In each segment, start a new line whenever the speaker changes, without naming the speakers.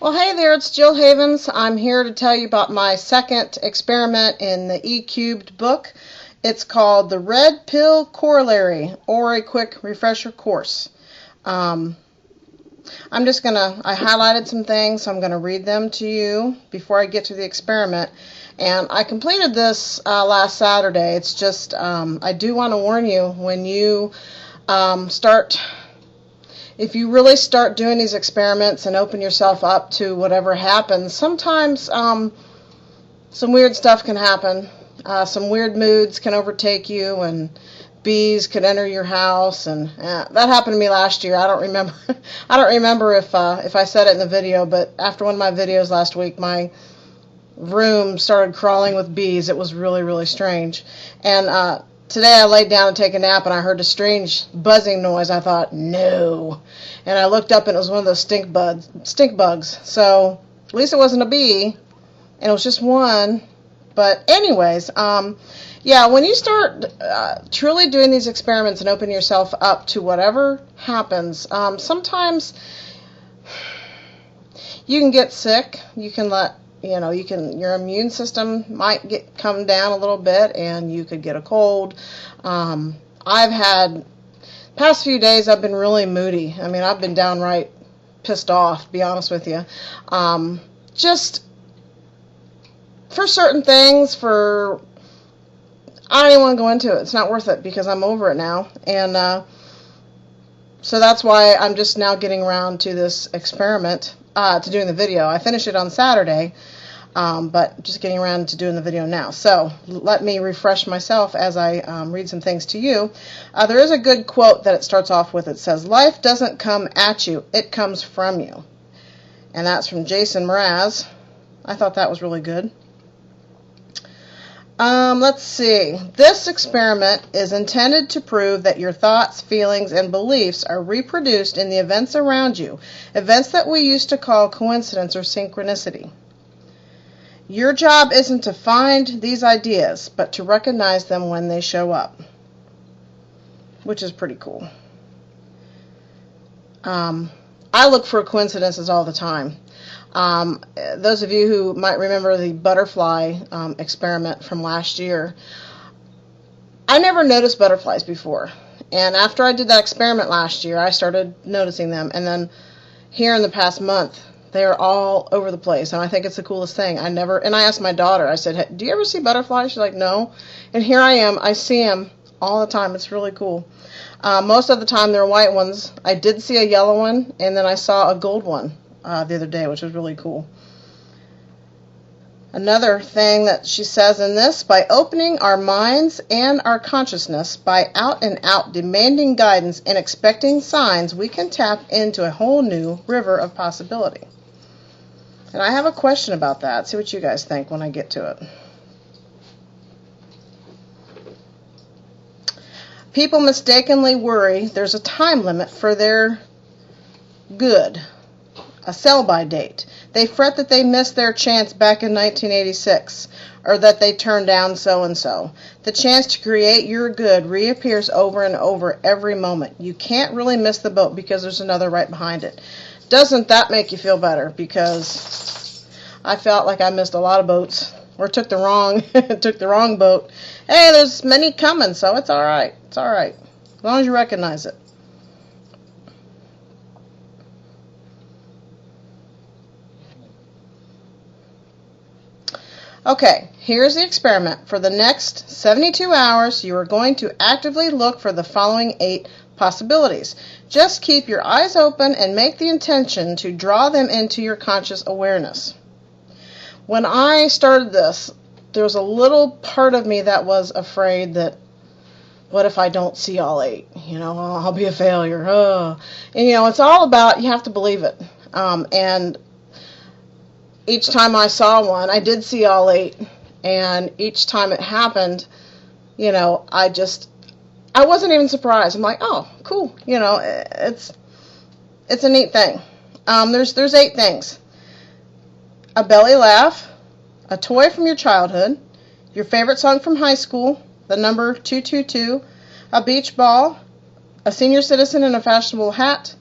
Well, hey there, it's Jill Havens. I'm here to tell you about my second experiment in the E-Cubed book. It's called the Red Pill Corollary, or a quick refresher course. I highlighted some things, so I'm going to read them to you before I get to the experiment. And I completed this last Saturday. It's just, I do want to warn you, when you if you really start doing these experiments and open yourself up to whatever happens, sometimes some weird stuff can happen. Some weird moods can overtake you, and bees could enter your house, and that happened to me last year. I don't remember. I don't remember if I said it in the video, but after one of my videos last week, my room started crawling with bees. It was really, really strange. And today I laid down to take a nap, and I heard a strange buzzing noise. I thought, no. And I looked up, and it was one of those stink bugs. So at least it wasn't a bee, and it was just one. But anyways, yeah, when you start truly doing these experiments and open yourself up to whatever happens, sometimes you can get sick. You can your immune system might come down a little bit, and you could get a cold. Past few days I've been really moody. I mean, I've been downright pissed off, to be honest with you. Just for certain things, I don't even want to go into it. It's not worth it, because I'm over it now. And so that's why I'm just now getting around to this experiment, to doing the video. I finished it on Saturday, but just getting around to doing the video now. So let me refresh myself as I read some things to you. There is a good quote that it starts off with. It says, "Life doesn't come at you, it comes from you." And that's from Jason Mraz. I thought that was really good. Let's see. This experiment is intended to prove that your thoughts, feelings, and beliefs are reproduced in the events around you, events that we used to call coincidence or synchronicity. Your job isn't to find these ideas, but to recognize them when they show up, which is pretty cool. I look for coincidences all the time. Those of you who might remember the butterfly experiment from last year, I never noticed butterflies before. And after I did that experiment last year, I started noticing them. And then here in the past month, they're all over the place. And I think it's the coolest thing. And I asked my daughter, I said, "Hey, do you ever see butterflies?" She's like, "No." And here I am. I see them all the time. It's really cool. Most of the time, they're white ones. I did see a yellow one, and then I saw a gold one the other day, which was really cool. Another thing that she says in this: by opening our minds and our consciousness, by out and out demanding guidance and expecting signs, we can tap into a whole new river of possibility. And I have a question about that. See what you guys think when I get to it. People mistakenly worry there's a time limit for their good, a sell-by date. They fret that they missed their chance back in 1986, or that they turned down so-and-so. The chance to create your good reappears over and over every moment. You can't really miss the boat because there's another right behind it. Doesn't that make you feel better? Because I felt like I missed a lot of boats, or took the wrong boat. Hey, there's many coming, so it's all right. It's all right, as long as you recognize it. Okay, here's the experiment. For the next 72 hours, you are going to actively look for the following 8 possibilities. Just keep your eyes open and make the intention to draw them into your conscious awareness. When I started this, there was a little part of me that was afraid that, what if I don't see all 8? I'll be a failure. And it's all about, you have to believe it. And each time I saw one, I did see all 8. And each time it happened, I wasn't even surprised. I'm like, oh, cool. It's a neat thing. There's 8 things: a belly laugh, a toy from your childhood, your favorite song from high school, the number 222, a beach ball, a senior citizen in a fashionable hat,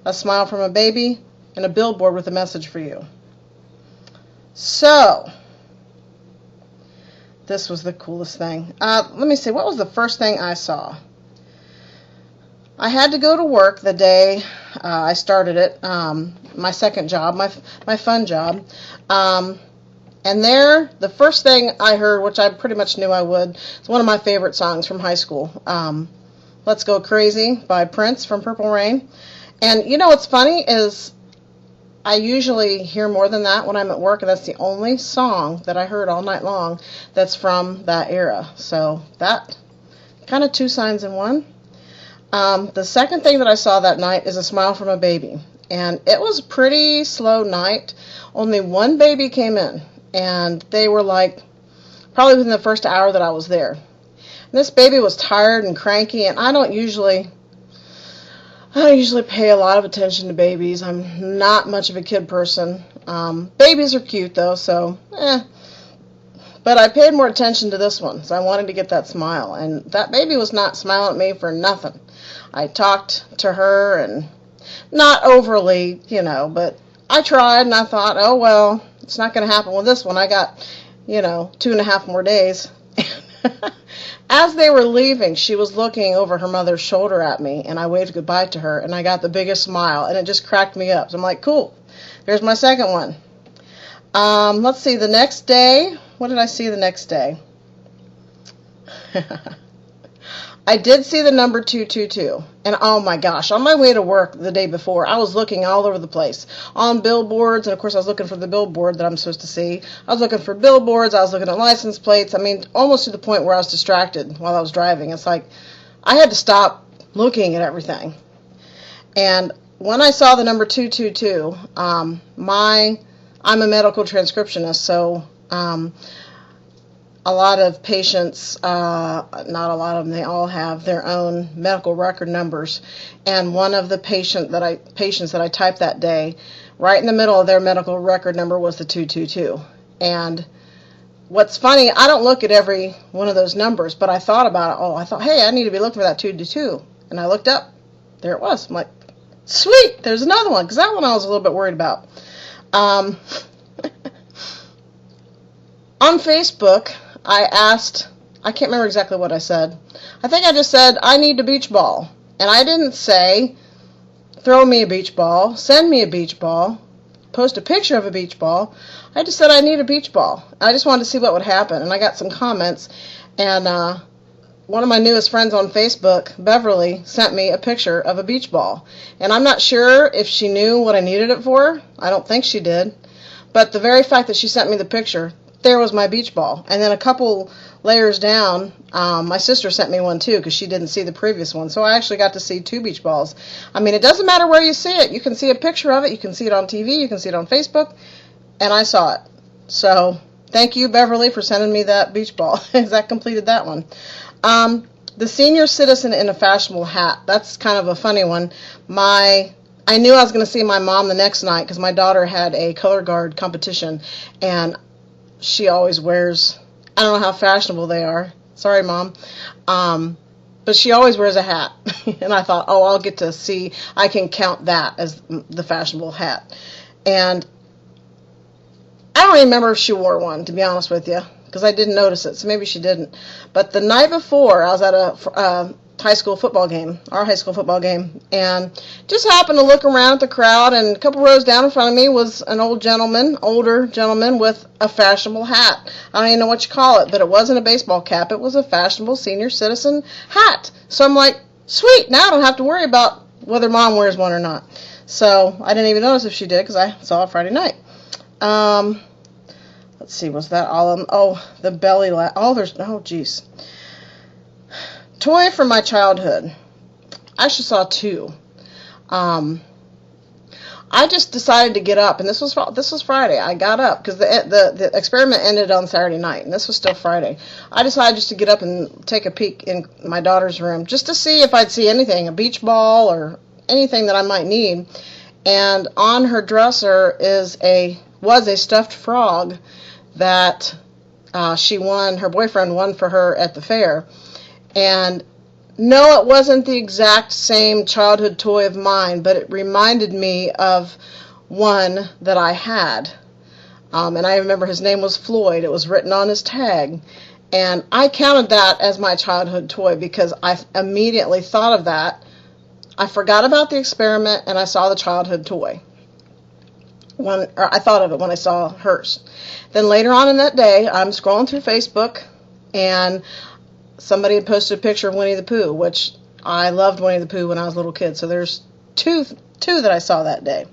a smile from a baby, and a billboard with a message for you. So, this was the coolest thing. Let me see, what was the first thing I saw? I had to go to work the day I started it, my second job, my fun job. And there, the first thing I heard, which I pretty much knew I would, it's one of my favorite songs from high school, Let's Go Crazy by Prince from Purple Rain. And you know what's funny is I usually hear more than that when I'm at work, and that's the only song that I heard all night long that's from that era. So that, kind of two signs in one. The second thing that I saw that night is a smile from a baby. And it was a pretty slow night. Only one baby came in. And they were like, probably within the first hour that I was there. And this baby was tired and cranky, and I don't usually pay a lot of attention to babies. I'm not much of a kid person. Babies are cute though, so But I paid more attention to this one, so I wanted to get that smile. And that baby was not smiling at me for nothing. I talked to her, and not overly, but I tried, and I thought, oh well, it's not going to happen with this one. I got, 2.5 more days. As they were leaving, she was looking over her mother's shoulder at me, and I waved goodbye to her, and I got the biggest smile, and it just cracked me up. So I'm like, cool, there's my second one. Let's see, the next day, what did I see the next day? I did see the number 222, and oh my gosh, on my way to work the day before, I was looking all over the place, on billboards, and of course I was looking for the billboard that I'm supposed to see. I was looking for billboards, I was looking at license plates, almost to the point where I was distracted while I was driving. It's like, I had to stop looking at everything. And when I saw the number 222, I'm a medical transcriptionist, so a lot of patients, not a lot of them, they all have their own medical record numbers. And one of the patients that I typed that day, right in the middle of their medical record number was the 222. And what's funny, I don't look at every one of those numbers, but I thought about it. I thought, hey, I need to be looking for that 222. And I looked up. There it was. I'm like, sweet, there's another one, because that one I was a little bit worried about. On Facebook, I asked, I can't remember exactly what I said. I think I just said, I need a beach ball. And I didn't say, throw me a beach ball, send me a beach ball, post a picture of a beach ball. I just said, I need a beach ball. I just wanted to see what would happen. And I got some comments. And one of my newest friends on Facebook, Beverly, sent me a picture of a beach ball. And I'm not sure if she knew what I needed it for. I don't think she did. But the very fact that she sent me the picture, there was my beach ball. And then a couple layers down, my sister sent me one too, because she didn't see the previous one. So I actually got to see 2 beach balls. It doesn't matter where you see it. You can see a picture of it. You can see it on TV. You can see it on Facebook. And I saw it. So thank you, Beverly, for sending me that beach ball, because that completed that one. The senior citizen in a fashionable hat. That's kind of a funny one. I knew I was going to see my mom the next night, because my daughter had a color guard competition, and she always wears, I don't know how fashionable they are. Sorry, Mom. But she always wears a hat. And I thought, I'll get to see, I can count that as the fashionable hat. And I don't even remember if she wore one, to be honest with you, because I didn't notice it, so maybe she didn't. But the night before, I was at a high school football game, our high school football game, and just happened to look around at the crowd, and a couple rows down in front of me was an older gentleman with a fashionable hat. I don't even know what you call it, but it wasn't a baseball cap. It was a fashionable senior citizen hat. So I'm like, sweet, now I don't have to worry about whether Mom wears one or not. So I didn't even notice if she did, because I saw it Friday night. Let's see, was that all of them? Oh, the belly laugh. Geez. Toy from my childhood. I actually saw 2. I just decided to get up, and this was Friday. I got up because the experiment ended on Saturday night, and this was still Friday. I decided just to get up and take a peek in my daughter's room just to see if I'd see anything, a beach ball or anything that I might need. And on her dresser was a stuffed frog that her boyfriend won for her at the fair. And no, it wasn't the exact same childhood toy of mine, but it reminded me of one that I had. And I remember his name was Floyd. It was written on his tag. And I counted that as my childhood toy because I immediately thought of that. I forgot about the experiment and I saw the childhood toy. I thought of it when I saw hers. Then later on in that day, I'm scrolling through Facebook and somebody had posted a picture of Winnie the Pooh, which I loved Winnie the Pooh when I was a little kid. So there's two that I saw that day.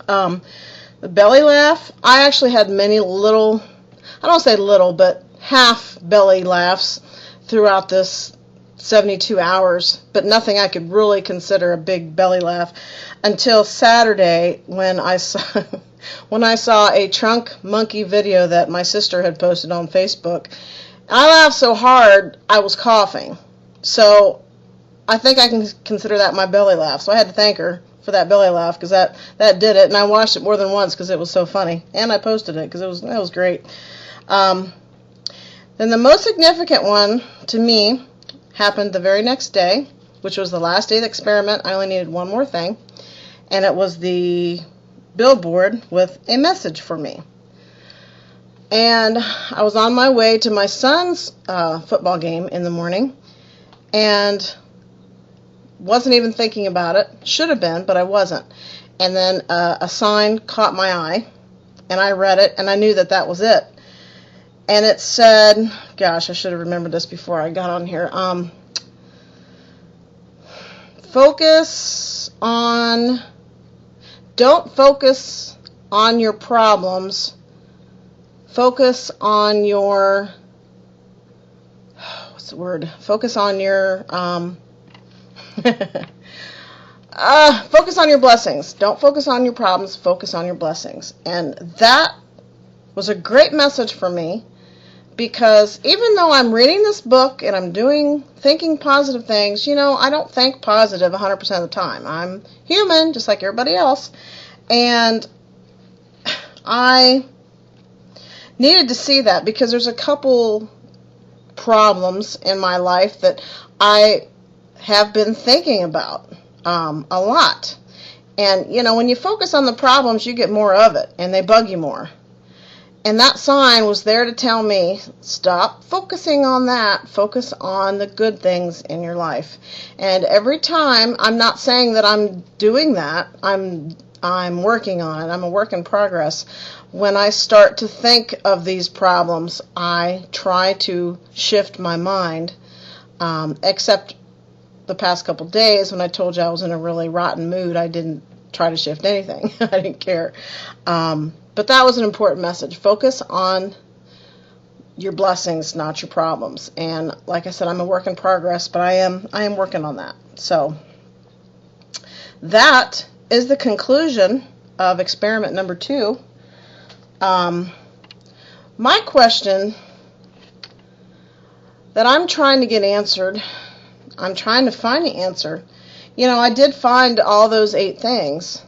The belly laugh, I actually had many little, I don't say little, but half belly laughs throughout this 72 hours, but nothing I could really consider a big belly laugh until Saturday when I saw a trunk monkey video that my sister had posted on Facebook. I laughed so hard I was coughing. So I think I can consider that my belly laugh. So I had to thank her for that belly laugh because that did it, and I watched it more than once because it was so funny, and I posted it because that was great. Then the most significant one to me happened the very next day, which was the last day of the experiment. I only needed one more thing, and it was the billboard with a message for me. And I was on my way to my son's football game in the morning, and wasn't even thinking about it. Should have been, but I wasn't. And then a sign caught my eye, and I read it, and I knew that was it. And it said, gosh, I should have remembered this before I got on here. Don't focus on your problems. Focus on your, what's the word? Focus on your, focus on your blessings. Don't focus on your problems. Focus on your blessings. And that was a great message for me. Because even though I'm reading this book and I'm thinking positive things, I don't think positive 100% of the time. I'm human, just like everybody else. And I needed to see that because there's a couple problems in my life that I have been thinking about a lot. And, when you focus on the problems, you get more of it, and they bug you more. And that sign was there to tell me, stop focusing on that. Focus on the good things in your life. And every time, I'm not saying that I'm doing that. I'm working on it. I'm a work in progress. When I start to think of these problems, I try to shift my mind. Except the past couple days when I told you I was in a really rotten mood, I didn't try to shift anything. I didn't care. But that was an important message. Focus on your blessings, not your problems. And like I said, I'm a work in progress, but I am working on that. So that is the conclusion of experiment number 2. My question that I'm trying to get answered, I'm trying to find the answer. I did find all those 8 things.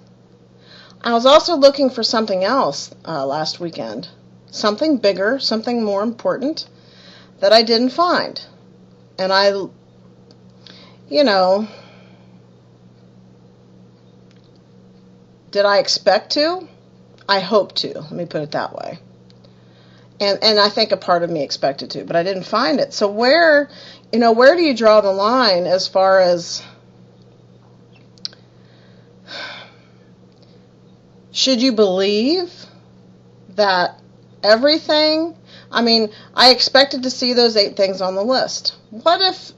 I was also looking for something else last weekend. Something bigger, something more important that I didn't find. And did I expect to? I hope to. Let me put it that way. And I think a part of me expected to, but I didn't find it. So where do you draw the line as far as, should you believe that everything, I expected to see those 8 things on the list. What if,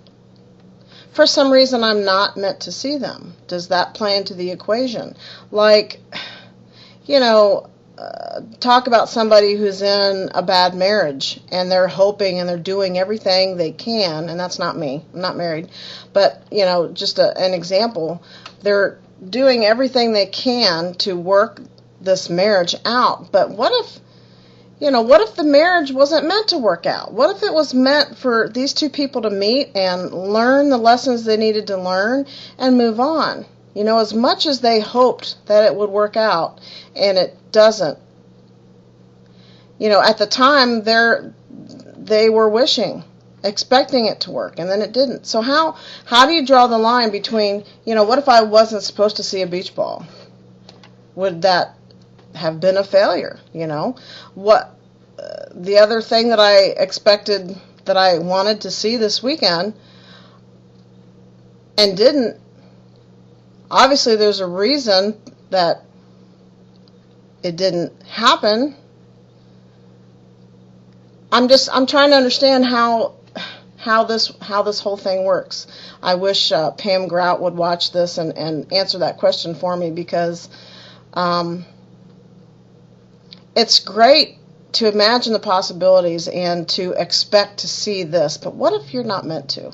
for some reason, I'm not meant to see them? Does that play into the equation? Like, talk about somebody who's in a bad marriage and they're hoping and they're doing everything they can, and that's not me. I'm not married. But, just an example, they're doing everything they can to work this marriage out. But what if the marriage wasn't meant to work out? What if it was meant for these 2 people to meet and learn the lessons they needed to learn and move on? As much as they hoped that it would work out and it doesn't. At the time they were wishing, expecting it to work, and then it didn't. So how do you draw the line between, what if I wasn't supposed to see a beach ball? would that have been a failure? What the other thing that I expected, that I wanted to see this weekend and didn't, obviously there's a reason that it didn't happen. I'm trying to understand how this whole thing works. I wish Pam Grout would watch this and answer that question for me, because it's great to imagine the possibilities and to expect to see this, but what if you're not meant to?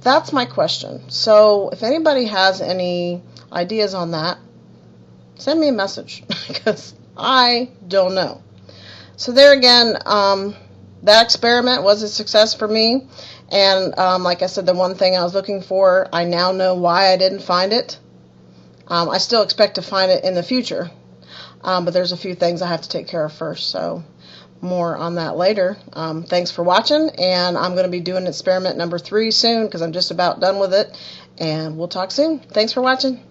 That's my question. So if anybody has any ideas on that, send me a message, because I don't know. So there again, that experiment was a success for me, and like I said, the one thing I was looking for, I now know why I didn't find it. I still expect to find it in the future, but there's a few things I have to take care of first, so more on that later. Thanks for watching, and I'm going to be doing experiment number 3 soon, because I'm just about done with it, and we'll talk soon. Thanks for watching.